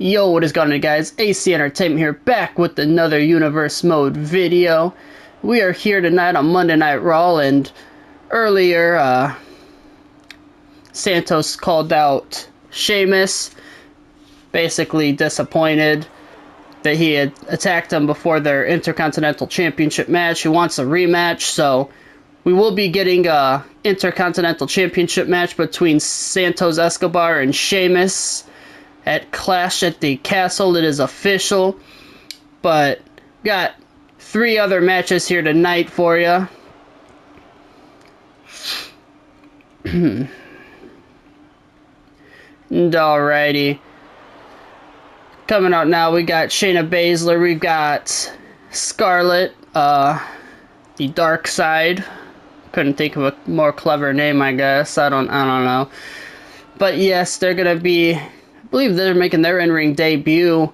Yo, what is going on, guys? AC Entertainment here, back with another Universe Mode video. We are here tonight on Monday Night Raw, and earlier, Santos called out Sheamus, basically disappointed that he had attacked him before their Intercontinental Championship match. He wants a rematch, so we will be getting a Intercontinental Championship match between Santos Escobar and Sheamus at Clash at the Castle. It is official, but got 3 other matches here tonight for you. Alrighty, coming out now, we got Shayna Baszler, we got Scarlett, the Dark Side. Couldn't think of a more clever name, I guess. I don't know. But yes, they're gonna be, I believe they're making their in-ring debut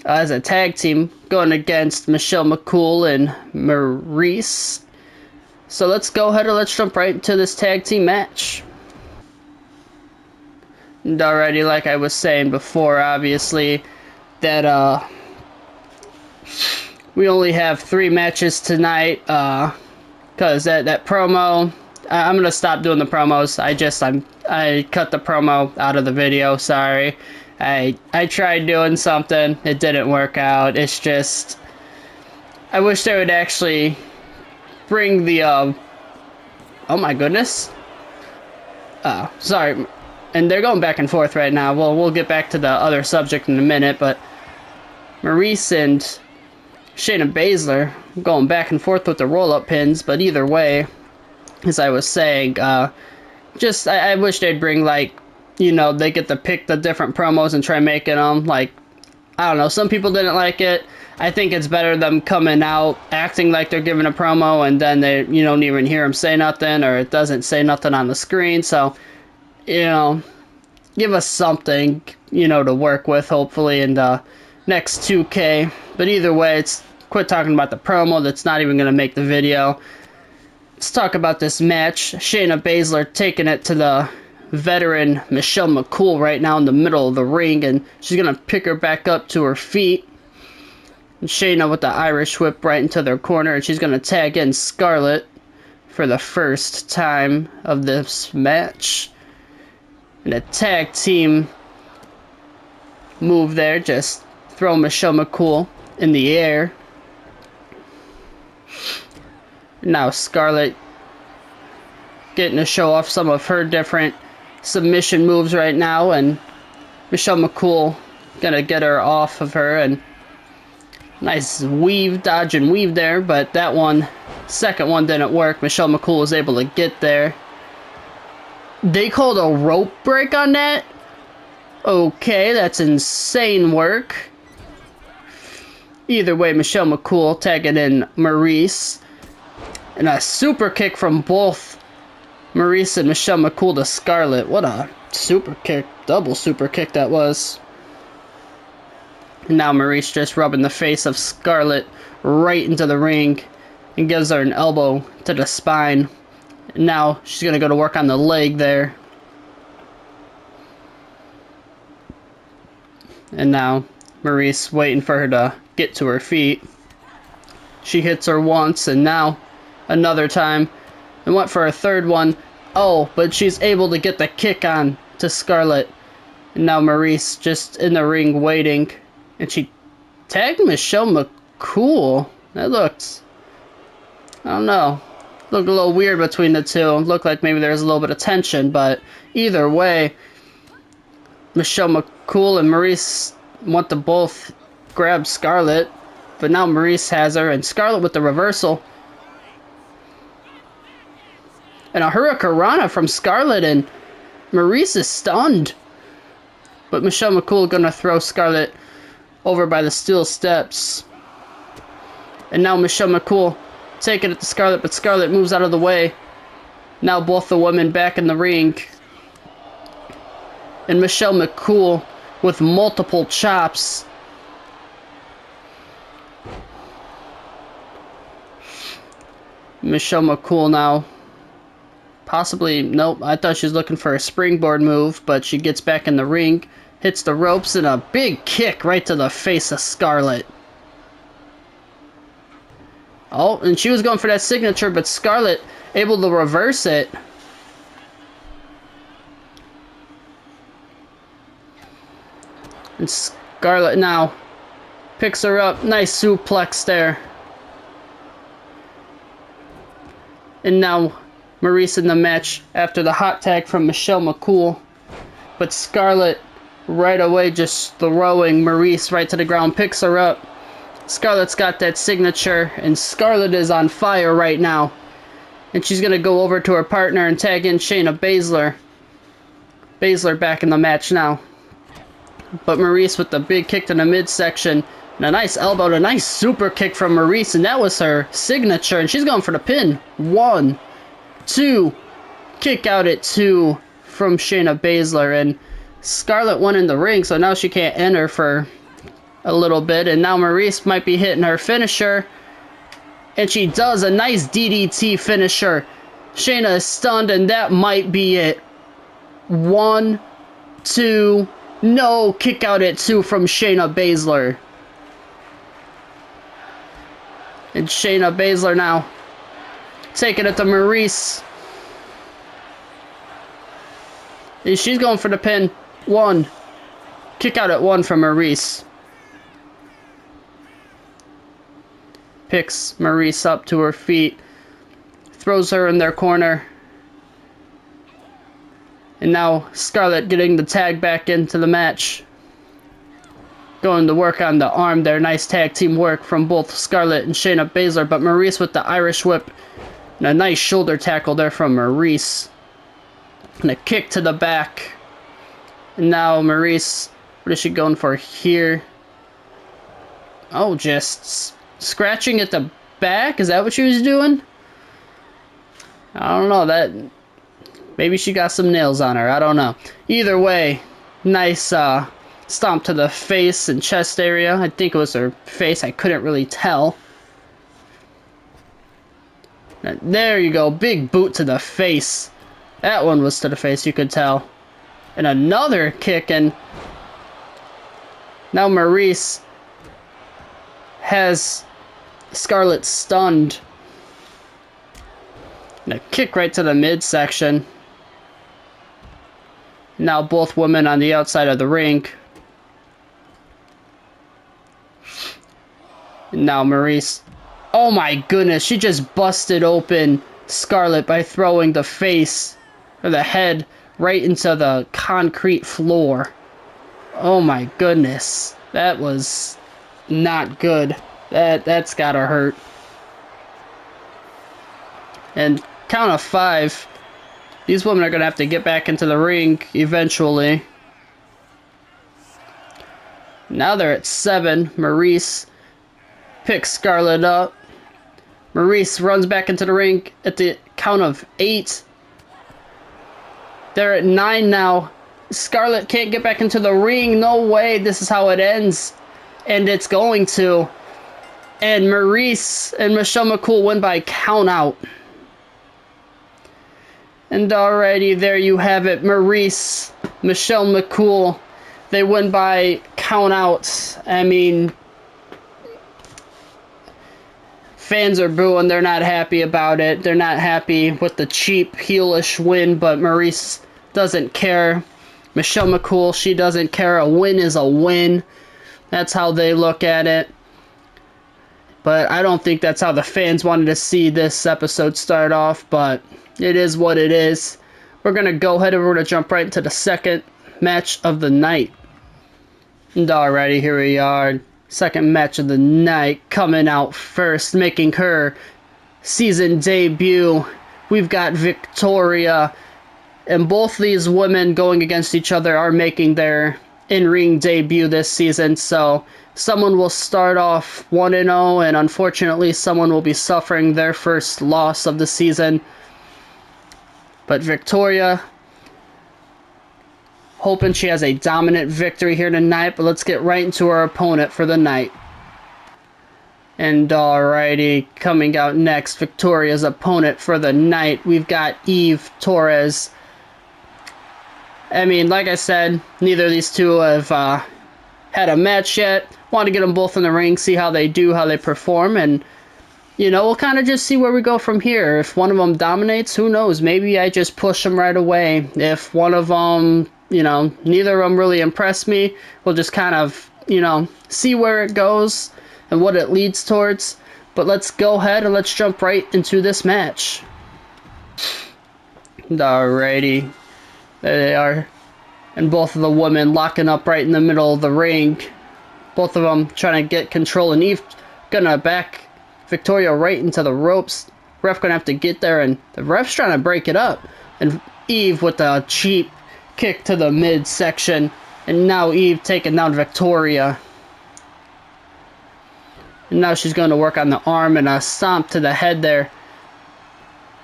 as a tag team, going against Michelle McCool and Maurice. So let's go ahead and let's jump right into this tag team match. And already, like I was saying before, obviously, that we only have 3 matches tonight, because that promo, I'm gonna stop doing the promos. I cut the promo out of the video, sorry. I tried doing something, it didn't work out. It's just, I wish they would actually bring the, oh my goodness. Sorry, and they're going back and forth right now. We'll get back to the other subject in a minute, but Maurice and Shayna Baszler going back and forth with the roll-up pins, but either way, as I was saying, I wish they'd bring, like, you know, they get to pick the different promos and try making them, like, I don't know, some people didn't like it. I think it's better them coming out, acting like they're giving a promo, and then you don't even hear them say nothing, or it doesn't say nothing on the screen, so, you know, give us something, you know, to work with, hopefully, in the next 2K. But either way, quit talking about the promo, that's not even going to make the video. Let's talk about this match. Shayna Baszler taking it to the veteran Michelle McCool right now in the middle of the ring, and she's going to pick her back up to her feet. And Shayna with the Irish whip right into their corner, and she's going to tag in Scarlett for the first time of this match. And a tag team move there, just throw Michelle McCool in the air. Now Scarlett getting to show off some of her different submission moves right now, and Michelle McCool gonna get her off of her, and nice weave, dodge and weave there, but that second one didn't work. Michelle McCool was able to get there. They called a rope break on that? Okay, that's insane work. Either way, Michelle McCool tagging in Maurice. And a super kick from both Maurice and Michelle McCool to Scarlett. What a super kick, double super kick that was. And now Maurice just rubbing the face of Scarlett right into the ring and gives her an elbow to the spine. And now she's going to go to work on the leg there. And now Maurice waiting for her to get to her feet. She hits her once, and now another time, and went for a third one. Oh, but she's able to get the kick on to Scarlett. And now Maurice just in the ring waiting, and she tagged Michelle McCool. That looked, I don't know, looked a little weird between the two. It looked like maybe there was a little bit of tension, but either way, Michelle McCool and Maurice want to both grab Scarlett, but now Maurice has her, and Scarlett with the reversal. And a Hurricanrana from Scarlett, and Maurice is stunned. But Michelle McCool gonna throw Scarlett over by the steel steps. And now Michelle McCool taking it to Scarlett, but Scarlett moves out of the way. Now both the women back in the ring. And Michelle McCool with multiple chops. Michelle McCool now possibly, nope, I thought she was looking for a springboard move, but she gets back in the ring, hits the ropes and a big kick right to the face of Scarlett. Oh, and she was going for that signature, but Scarlett able to reverse it. And Scarlett now picks her up. Nice suplex there. And now Maryse in the match after the hot tag from Michelle McCool. But Scarlett right away just throwing Maryse right to the ground, picks her up. Scarlett's got that signature, and Scarlett is on fire right now. And she's going to go over to her partner and tag in Shayna Baszler. Baszler back in the match now. But Maryse with the big kick to the midsection. And a nice elbow, and a nice super kick from Maryse. And that was her signature. And she's going for the pin. 1, 2. Kick out at 2 from Shayna Baszler. And Scarlett went in the ring, so now she can't enter for a little bit. And now Maryse might be hitting her finisher. And she does a nice DDT finisher. Shayna is stunned, and that might be it. 1, 2. No, kick out at 2 from Shayna Baszler. And Shayna Baszler now taking it to Maryse. And she's going for the pin. 1. Kick out at 1 from Maryse. Picks Maryse up to her feet. Throws her in their corner. And now Scarlett getting the tag back into the match. Going to work on the arm there. Nice tag team work from both Scarlett and Shayna Baszler. But Maryse with the Irish whip. And a nice shoulder tackle there from Maryse. And a kick to the back. And now Maryse, what is she going for here? Oh, just scratching at the back? Is that what she was doing? I don't know. That maybe she got some nails on her. I don't know. Either way, nice stomp to the face and chest area. I think it was her face. I couldn't really tell. There you go. Big boot to the face. That one was to the face, you could tell. And another kick, and now Maryse has Scarlett stunned. And a kick right to the midsection. Now both women on the outside of the ring. And now Maryse. Oh my goodness, she just busted open Scarlett by throwing the face or the head right into the concrete floor. Oh my goodness. That was not good. That's gotta hurt. And count of 5. These women are gonna have to get back into the ring eventually. Now they're at 7. Maryse picks Scarlett up. Maryse runs back into the ring at the count of 8. They're at 9 now. Scarlett can't get back into the ring. No way. This is how it ends. And it's going to. And Maryse and Michelle McCool win by count out. And alrighty, there you have it. Maryse, Michelle McCool, they win by count out. I mean, fans are booing. They're not happy about it. They're not happy with the cheap, heelish win, but Maryse doesn't care. Michelle McCool, she doesn't care. A win is a win. That's how they look at it. But I don't think that's how the fans wanted to see this episode start off, but it is what it is. We're going to go ahead and we're going to jump right into the second match of the night. And alrighty, here we are. Second match of the night, coming out first, making her season debut. We've got Victoria, and both these women going against each other are making their in-ring debut this season, so someone will start off 1-0, and unfortunately someone will be suffering their first loss of the season. But Victoria, hoping she has a dominant victory here tonight, but let's get right into our opponent for the night. And alrighty, coming out next, Victoria's opponent for the night, we've got Eve Torres. I mean, like I said, neither of these two have had a match yet. Want to get them both in the ring, see how they do, how they perform, and you know, we'll kind of just see where we go from here. If one of them dominates, who knows? Maybe I just push them right away. If one of them, you know, neither of them really impress me, we'll just kind of, you know, see where it goes and what it leads towards. But let's go ahead and let's jump right into this match. Alrighty. There they are. And both of the women locking up right in the middle of the ring. Both of them trying to get control, and Eve gonna back Victoria right into the ropes. Ref gonna have to get there, and the ref's trying to break it up. And Eve with a cheap kick to the midsection. And now Eve taking down Victoria. And now she's going to work on the arm and a stomp to the head there.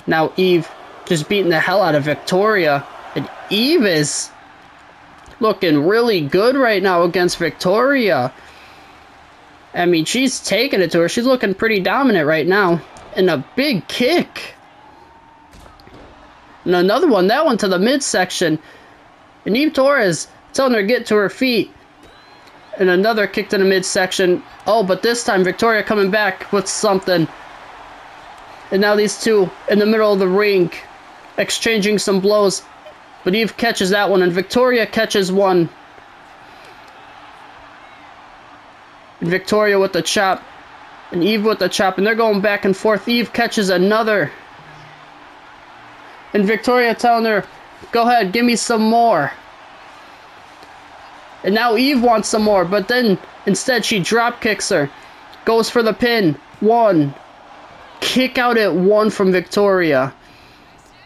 Now Eve just beating the hell out of Victoria. And Eve is looking really good right now against Victoria. I mean, she's taking it to her. She's looking pretty dominant right now. And a big kick. And another one, that one to the midsection. And Eve Torres telling her to get to her feet. And another kick to the midsection. Oh, but this time Victoria coming back with something. And now these two in the middle of the ring exchanging some blows. But Eve catches that one, and Victoria catches one. And Victoria with the chop. And Eve with the chop, and they're going back and forth. Eve catches another. And Victoria telling her, go ahead, give me some more. And now Eve wants some more, but then instead she drop kicks her. Goes for the pin. One. Kick out at one from Victoria.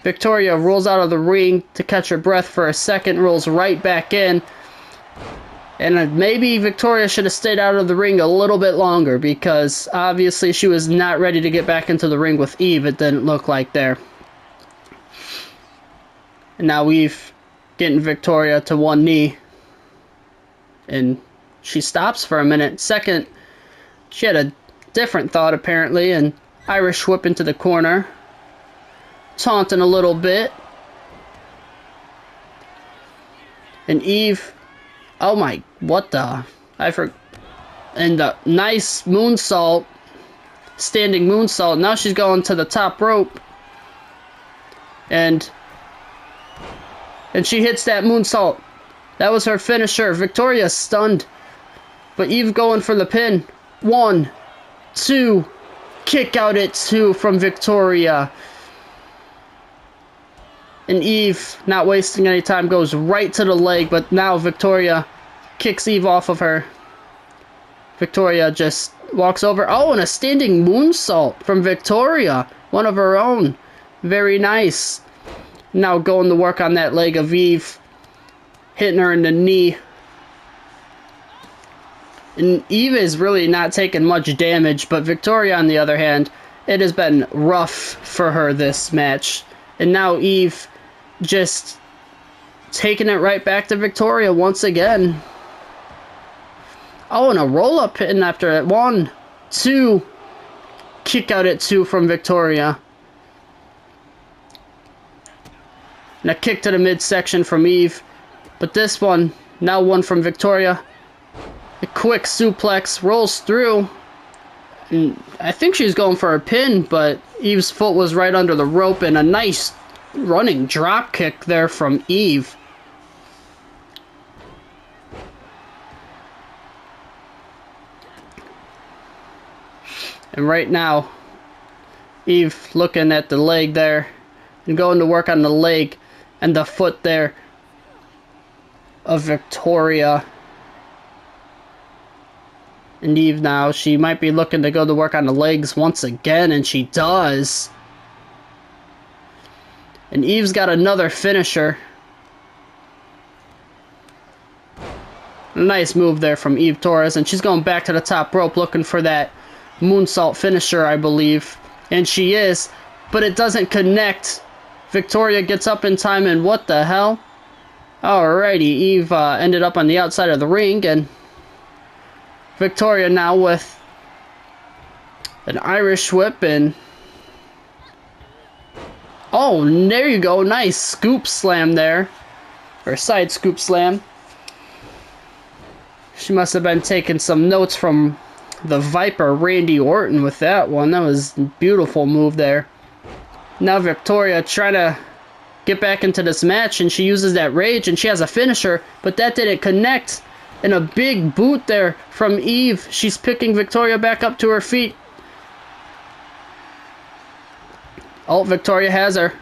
Victoria rolls out of the ring to catch her breath for a second, rolls right back in. And maybe Victoria should have stayed out of the ring a little bit longer, because obviously she was not ready to get back into the ring with Eve. It didn't look like there. And now Eve getting Victoria to one knee. And she stops for a minute. Second, she had a different thought apparently, and Irish whip into the corner. Taunting a little bit. And Eve, oh my, what the, I forgot. And the nice moonsault, standing moonsault. Now she's going to the top rope. And she hits that moonsault. That was her finisher. Victoria stunned. But Eve going for the pin. 1, 2. Kick out at 2 from Victoria. And Eve, not wasting any time, goes right to the leg. But now Victoria kicks Eve off of her. Victoria just walks over. Oh, and a standing moonsault from Victoria. One of her own. Very nice. Now going to work on that leg of Eve. Hitting her in the knee. And Eve is really not taking much damage, but Victoria, on the other hand, it has been rough for her this match. And now Eve just taking it right back to Victoria once again. Oh, and a roll-up hitting after it. 1, 2. Kick out at 2 from Victoria. And a kick to the midsection from Eve. But this one, now one from Victoria. A quick suplex, rolls through. And I think she's going for a pin, but Eve's foot was right under the rope, and a nice running drop kick there from Eve. And right now, Eve looking at the leg there and going to work on the leg and the foot there of Victoria. And Eve now, she might be looking to go to work on the legs once again, and she does. And Eve's got another finisher. A nice move there from Eve Torres, and she's going back to the top rope looking for that moonsault finisher, I believe. And she is, but it doesn't connect. Victoria gets up in time, and what the hell? Alrighty, Eve ended up on the outside of the ring, and Victoria now with an Irish whip, and oh, there you go, nice scoop slam there. or side scoop slam. She must have been taking some notes from the Viper Randy Orton with that one. That was a beautiful move there. Now Victoria trying to get back into this match, and she uses that rage, and she has a finisher, but that didn't connect. And a big boot there from Eve. She's picking Victoria back up to her feet. Oh, Victoria has her.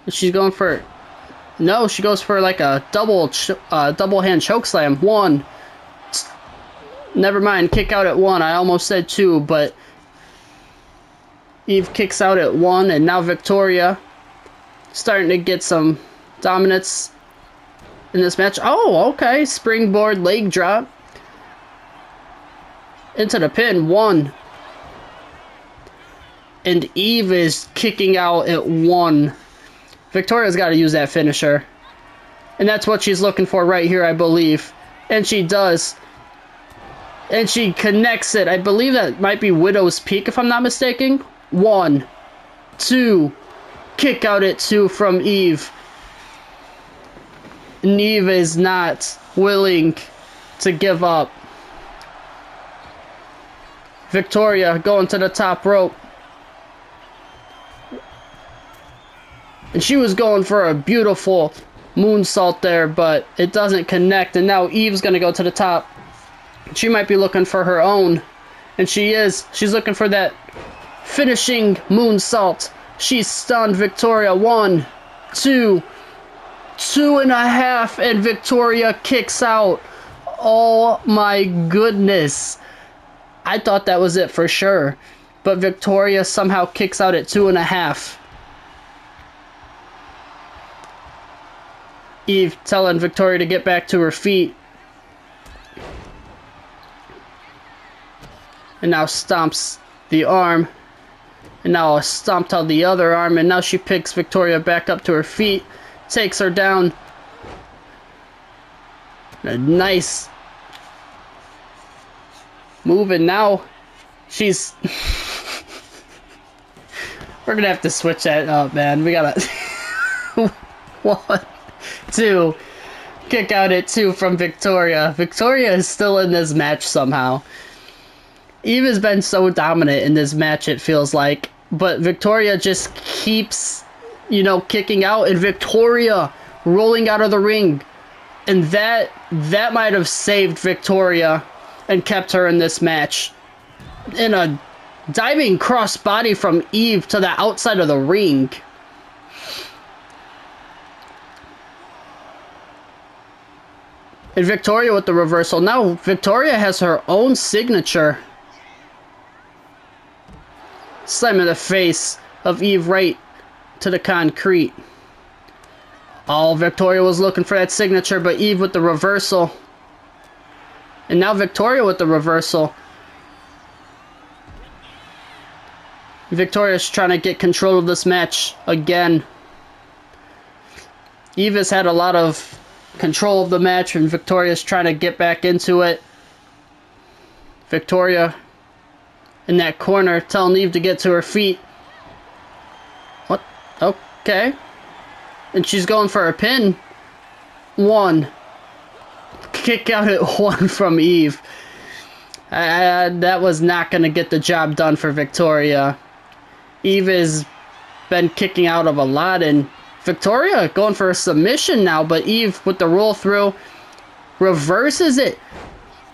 She's going for... No, she goes for like a double hand choke slam. One. Never mind, kick out at one. I almost said two, but Eve kicks out at one, and now Victoria starting to get some dominance in this match. Oh, okay. Springboard leg drop into the pin. One. And Eve is kicking out at one. Victoria's got to use that finisher. And that's what she's looking for right here, I believe. And she does. And she connects it. I believe that might be Widow's Peak, if I'm not mistaken. 1, 2. Kick out at 2 from Eve. And Eve is not willing to give up. Victoria going to the top rope. And she was going for a beautiful moonsault there, but it doesn't connect. And now Eve's going to go to the top. She might be looking for her own. And she is. She's looking for that finishing moonsault. She's stunned Victoria. 1, 2, 2.5. And Victoria kicks out. Oh my goodness. I thought that was it for sure. But Victoria somehow kicks out at 2.5. Eve telling Victoria to get back to her feet. And now stomps the arm. And now stomped out the other arm. And now she picks Victoria back up to her feet. Takes her down. A nice move. And now she's... We're going to have to switch that up, man. We got to... 1, 2. Kick out at 2 from Victoria. Victoria is still in this match somehow. Eve has been so dominant in this match, it feels like. But Victoria just keeps, kicking out. And Victoria rolling out of the ring. And that might have saved Victoria and kept her in this match. In a diving crossbody from Eve to the outside of the ring. And Victoria with the reversal. Now Victoria has her own signature. Slam in the face of Eve right to the concrete. Oh, Victoria was looking for that signature, but Eve with the reversal. And now Victoria with the reversal. Victoria's trying to get control of this match again. Eve has had a lot of control of the match, and Victoria's trying to get back into it. Victoria in that corner telling Eve to get to her feet. What? Okay. And she's going for a pin. 1. Kick out at 1 from Eve. That was not going to get the job done for Victoria. Eve has been kicking out of a lot, and Victoria going for a submission now, but Eve with the roll through reverses it.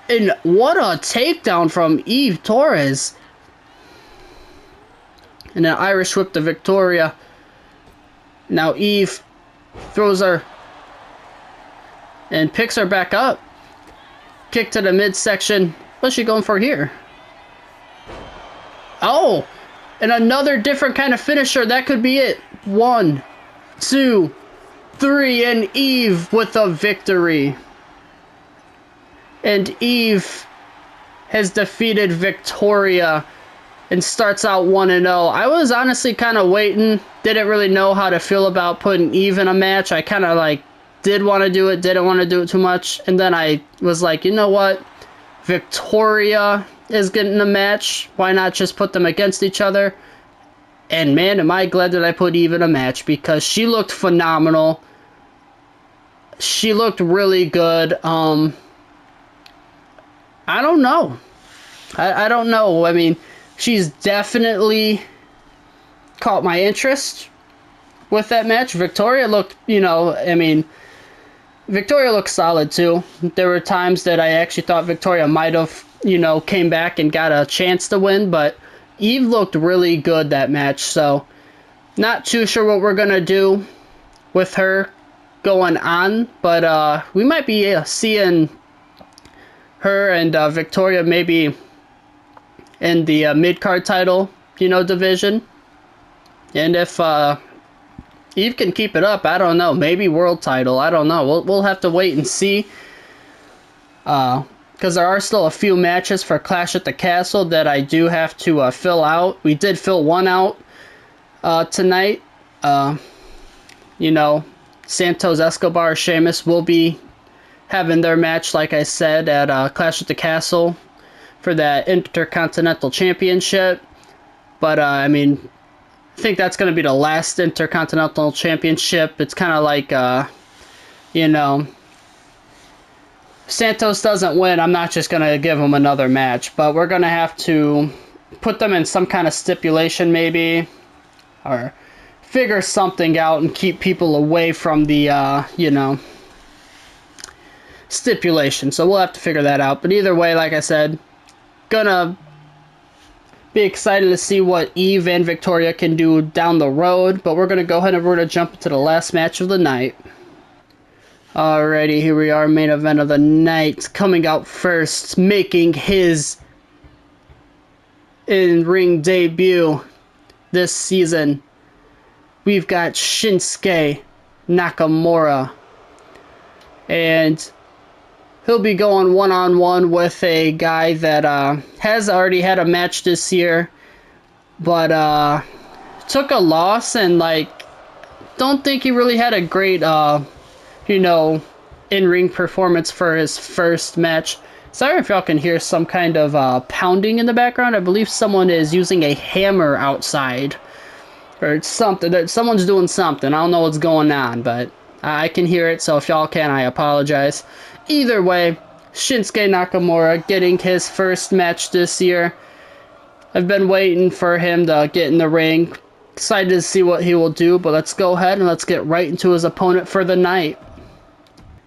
And what a takedown from Eve Torres. And an Irish whip to Victoria. Now Eve throws her and picks her back up. Kick to the midsection. What's she going for here? Oh! And another different kind of finisher. That could be it. 1, 2, 3. And Eve with a victory. And Eve has defeated Victoria and starts out 1-0. I was honestly kind of waiting. Didn't really know how to feel about putting Eve in a match. I kind of did want to do it, didn't want to do it too much. And then I was like, you know what? Victoria is getting the match. Why not just put them against each other? And man, am I glad that I put Eve in a match, because she looked phenomenal. She looked really good. I don't know. I don't know. I mean, she's definitely caught my interest with that match. Victoria looked, Victoria looked solid too. There were times that I actually thought Victoria might have, came back and got a chance to win, but Eve looked really good that match, so not too sure what we're going to do with her going on, but we might be seeing her and Victoria maybe in the mid-card title, division. And if Eve can keep it up, I don't know, maybe world title, I don't know. We'll have to wait and see. Because there are still a few matches for Clash at the Castle that I do have to fill out. We did fill one out tonight. Santos Escobar, Sheamus will be having their match, like I said, at Clash at the Castle for that Intercontinental Championship. But, I think that's going to be the last Intercontinental Championship. It's kind of like, Santos doesn't win, I'm not just going to give him another match. But we're going to have to put them in some kind of stipulation maybe, or figure something out and keep people away from the, stipulation. So we'll have to figure that out. But either way, like I said, gonna be excited to see what Eve and Victoria can do down the road. But we're gonna go ahead and we're gonna jump into the last match of the night. Alrighty, here we are, main event of the night. Coming out first, making his in-ring debut this season, we've got Shinsuke Nakamura. And he'll be going one-on-one with a guy that has already had a match this year, but took a loss, and, don't think he really had a great, in-ring performance for his first match. Sorry if y'all can hear some kind of pounding in the background. I believe someone is using a hammer outside, or something. Someone's doing something. I don't know what's going on, but I can hear it, so if y'all can, I apologize. Either way, Shinsuke Nakamura getting his first match this year. I've been waiting for him to get in the ring. Excited to see what he will do, but let's go ahead and let's get right into his opponent for the night.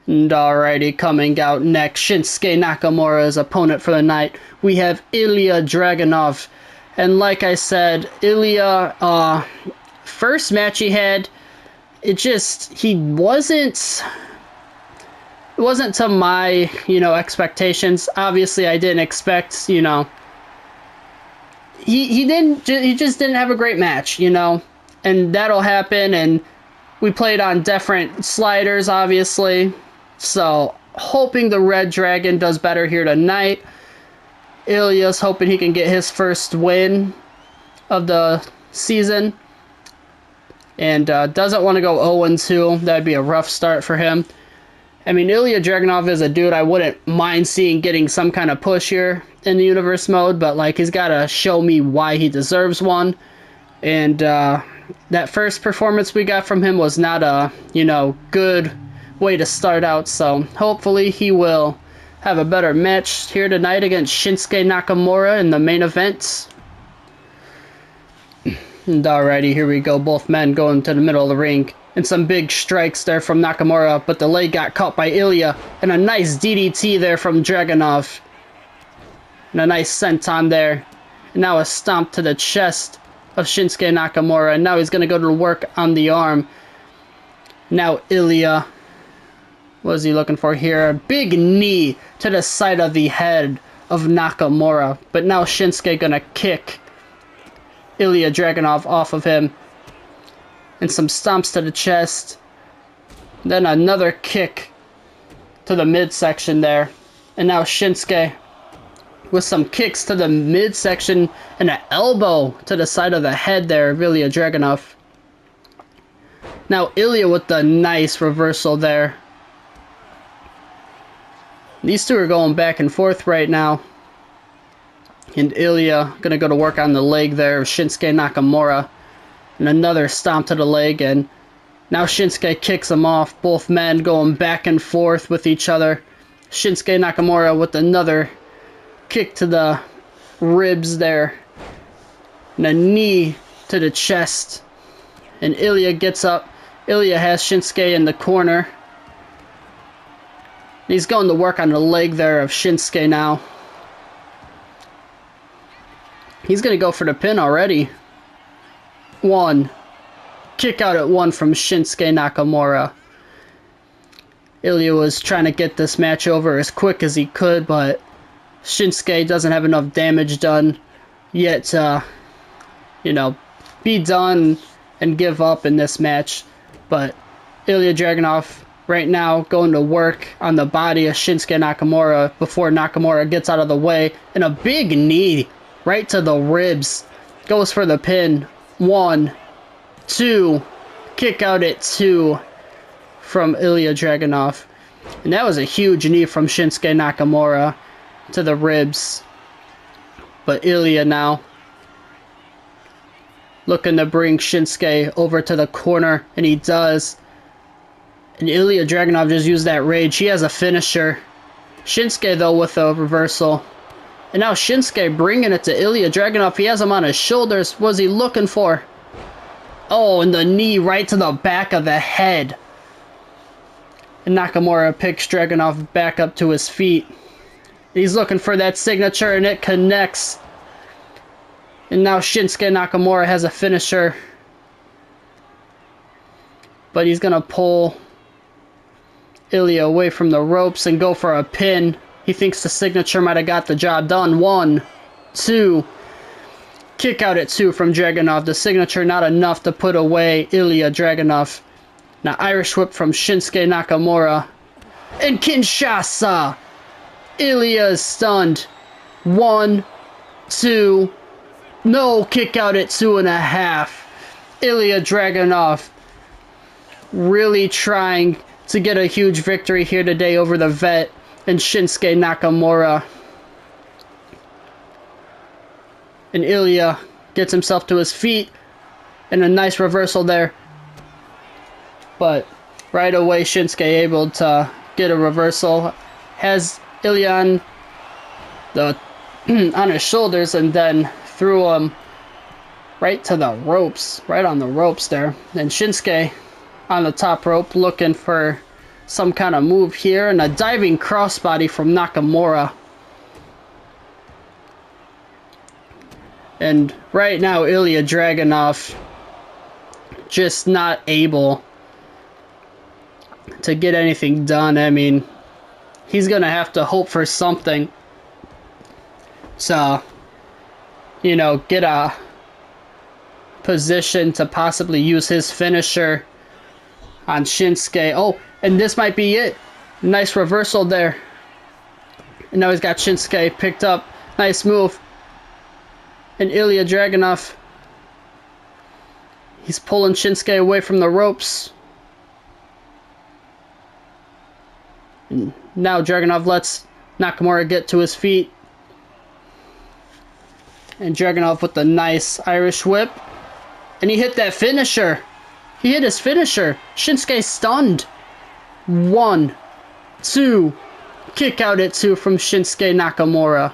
And alrighty, coming out next, Shinsuke Nakamura's opponent for the night, we have Ilya Dragunov. And like I said, Ilya, first match he had, he wasn't to my, expectations. Obviously, I didn't expect, he just didn't have a great match, and that'll happen, and we played on different sliders, obviously, so hoping the Red Dragon does better here tonight. Ilya's hoping he can get his first win of the season, and doesn't want to go 0-2. That'd be a rough start for him. Ilya Dragunov is a dude I wouldn't mind seeing getting some kind of push here in the Universe mode, but, he's got to show me why he deserves one. And that first performance we got from him was not a, good way to start out, so hopefully he will have a better match here tonight against Shinsuke Nakamura in the main event. And alrighty, here we go. Both men going to the middle of the ring. And some big strikes there from Nakamura, but the leg got caught by Ilya. And a nice DDT there from Dragunov. And a nice senton there. And now a stomp to the chest of Shinsuke Nakamura. And now he's going to go to work on the arm. Now Ilya. What is he looking for here? A big knee to the side of the head of Nakamura. But now Shinsuke going to kick Ilya Dragunov off of him. And some stomps to the chest. Then another kick to the midsection there. And now Shinsuke with some kicks to the midsection and an elbow to the side of the head there of Ilya Dragunov. Now Ilya with the nice reversal there. These two are going back and forth right now. And Ilya gonna go to work on the leg there of Shinsuke Nakamura. And another stomp to the leg, and now Shinsuke kicks him off. Both men going back and forth with each other. Shinsuke Nakamura with another kick to the ribs there. And a knee to the chest. And Ilya gets up. Ilya has Shinsuke in the corner. He's going to work on the leg there of Shinsuke now. He's going to go for the pin already. 1. Kick out at 1 from Shinsuke Nakamura. Ilya was trying to get this match over as quick as he could, but Shinsuke doesn't have enough damage done yet to, be done and give up in this match. But Ilya Dragunov right now going to work on the body of Shinsuke Nakamura before Nakamura gets out of the way. And a big knee right to the ribs. Goes for the pin. 1, 2, kick out at 2 from Ilya Dragunov. And that was a huge knee from Shinsuke Nakamura to the ribs. But Ilya now looking to bring Shinsuke over to the corner, and he does. And Ilya Dragunov just used that rage. He has a finisher. Shinsuke, though, with a reversal. And now Shinsuke bringing it to Ilya Dragunov. He has him on his shoulders. What was he looking for? Oh, and the knee right to the back of the head. And Nakamura picks Dragunov back up to his feet. He's looking for that signature, and it connects. And now Shinsuke Nakamura has a finisher. But he's going to pull Ilya away from the ropes and go for a pin. He thinks the signature might have got the job done. 1, 2. Kick out at 2 from Dragunov. The signature not enough to put away Ilya Dragunov. Now Irish whip from Shinsuke Nakamura. And Kinshasa. Ilya is stunned. 1, 2. No, kick out at 2.5. Ilya Dragunov really trying to get a huge victory here today over the vet and Shinsuke Nakamura. And Ilya gets himself to his feet. And a nice reversal there. But right away Shinsuke able to get a reversal. Has Ilya on, on his shoulders, and then threw him right to the ropes. Right on the ropes there. And Shinsuke on the top rope looking for some kind of move here. And a diving crossbody from Nakamura. And right now Ilya Dragunov just not able to get anything done. I mean, he's going to have to hope for something to, get a position to possibly use his finisher on Shinsuke. Oh, and this might be it. Nice reversal there. And now he's got Shinsuke picked up. Nice move. And Ilya Dragunov, he's pulling Shinsuke away from the ropes. And now Dragunov lets Nakamura get to his feet. And Dragunov with the nice Irish whip. And he hit that finisher. He hit his finisher. Shinsuke stunned. 1, 2. Kick out at 2 from Shinsuke Nakamura.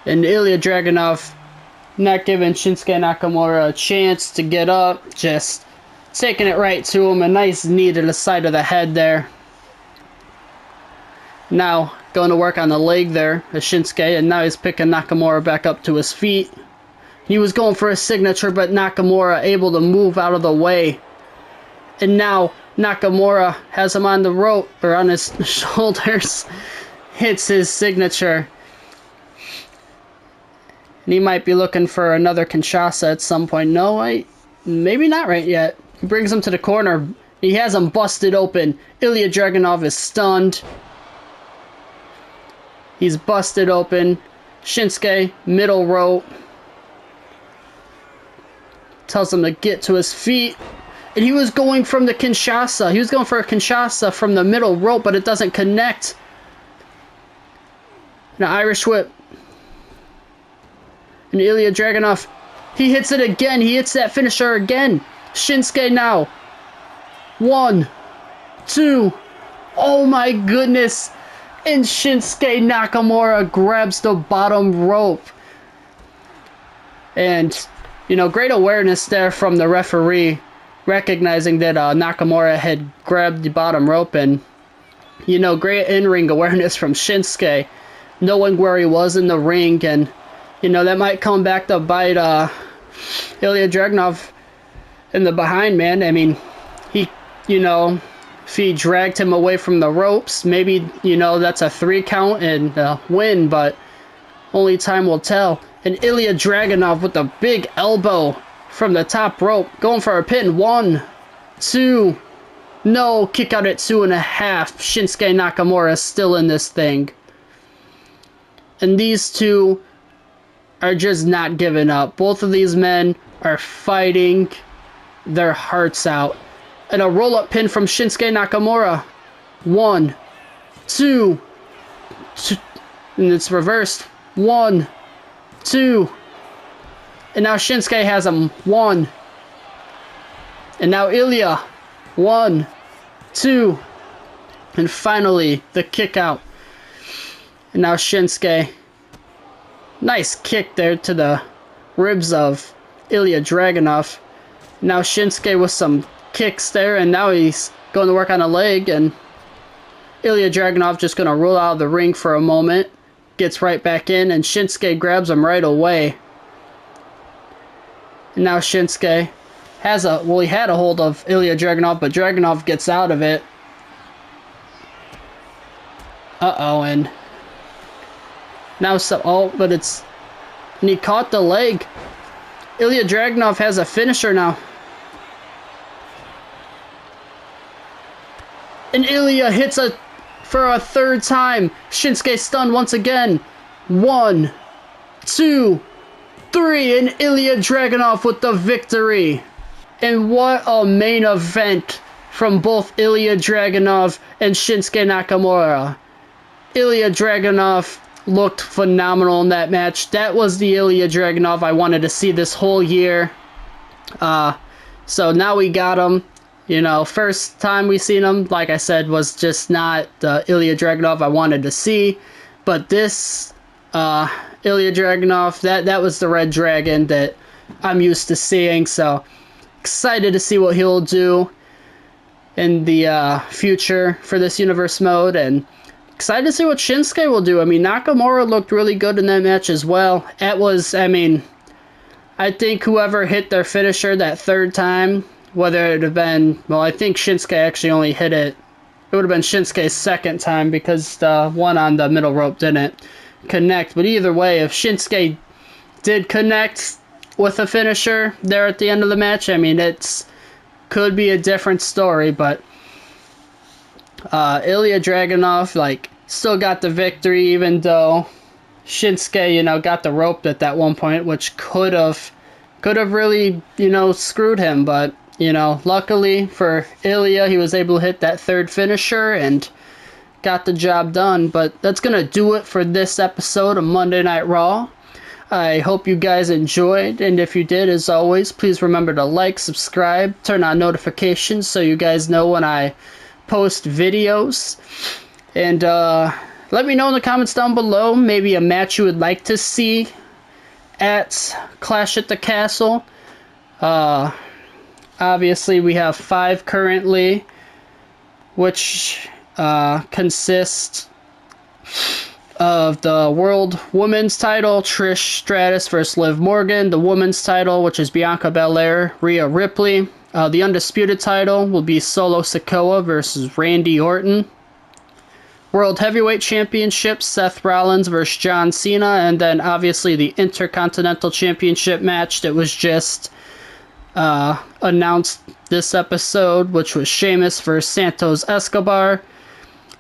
And Ilya Dragunov not giving Shinsuke Nakamura a chance to get up. Just taking it right to him. A nice knee to the side of the head there. Now going to work on the leg there of Shinsuke. And now he's picking Nakamura back up to his feet. He was going for a signature, but Nakamura able to move out of the way. And now Nakamura has him on the rope, or on his shoulders. Hits his signature. And he might be looking for another Kinshasa at some point. No, maybe not right yet. He brings him to the corner. He has him busted open. Ilya Dragunov is stunned. He's busted open. Shinsuke, middle rope. Tells him to get to his feet. And he was going from the Kinshasa. He was going for a Kinshasa from the middle rope, but it doesn't connect. An Irish whip. And Ilya Dragunov He hits it again. He hits that finisher again. Shinsuke now. 1, 2. Oh my goodness. And Shinsuke Nakamura grabs the bottom rope. And, you know, great awareness there from the referee, recognizing that Nakamura had grabbed the bottom rope. And, you know, great in-ring awareness from Shinsuke, knowing where he was in the ring. And, you know, that might come back to bite Ilya Dragunov in the behind, man. I mean, he, you know, if he dragged him away from the ropes, maybe, you know, that's a 3 count and win, but only time will tell. And Ilya Dragunov with a big elbow from the top rope, going for a pin. 1, 2, no, kick out at 2.5. Shinsuke Nakamura is still in this thing. And these two are just not giving up. Both of these men are fighting their hearts out. And a roll-up pin from Shinsuke Nakamura. 1, 2, and it's reversed. 1, 2, and now Shinsuke has him. 1, and now Ilya. 1, 2, and finally the kick out. And now Shinsuke. Nice kick there to the ribs of Ilya Dragunov. Now Shinsuke with some kicks there, and now he's going to work on a leg, and Ilya Dragunov just going to roll out of the ring for a moment, gets right back in, and Shinsuke grabs him right away. And now Shinsuke has he had a hold of Ilya Dragunov, but Dragunov gets out of it. And now and he caught the leg. Ilya Dragunov has a finisher now. And Ilya hits for a 3rd time. Shinsuke stunned once again. 1, 2, 3, and Ilya Dragunov with the victory. And what a main event from both Ilya Dragunov and Shinsuke Nakamura. Ilya Dragunov looked phenomenal in that match. That was the Ilya Dragunov I wanted to see this whole year. So now we got him. You know, first time we seen him, like I said, was just not the Ilya Dragunov I wanted to see. But this Ilya Dragunov, that was the Red Dragon that I'm used to seeing. So excited to see what he'll do in the future for this universe mode, and excited to see what Shinsuke will do. I mean, Nakamura looked really good in that match as well. I think whoever hit their finisher that 3rd time, whether it had been, well, I think Shinsuke actually only hit it. It would have been Shinsuke's 2nd time because the one on the middle rope didn't connect. But either way, if Shinsuke did connect with a finisher there at the end of the match, I mean, could be a different story. But Ilya Dragunov, still got the victory, even though Shinsuke, got the rope at that one point, which could have really, screwed him. But, luckily for Ilya, he was able to hit that 3rd finisher and got the job done. But that's going to do it for this episode of Monday Night Raw. I hope you guys enjoyed, and if you did, as always, please remember to like, subscribe, turn on notifications so you guys know when I post videos. And let me know in the comments down below maybe a match you would like to see at Clash at the Castle. Obviously we have 5 currently, which consist of the World Women's title, Trish Stratus versus Liv Morgan. The Women's title, which is Bianca Belair, Rhea Ripley. The Undisputed title will be Solo Sikoa versus Randy Orton. World Heavyweight Championship, Seth Rollins versus John Cena. And then obviously the Intercontinental Championship match that was just announced this episode, which was Sheamus versus Santos Escobar.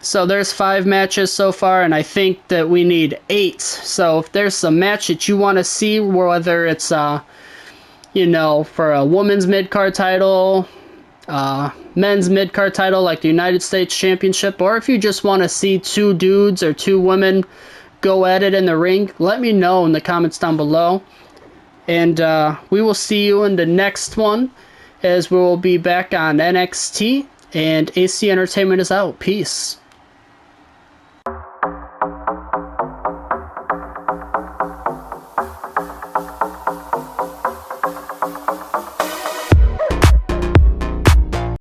So there's 5 matches so far, and I think that we need 8. So if there's some match that you want to see, whether it's for a women's mid-card title, men's mid-card title like the United States Championship, or if you just want to see 2 dudes or 2 women go at it in the ring, let me know in the comments down below. And we will see you in the next one, as we will be back on NXT. And AC Entertainment is out. Peace.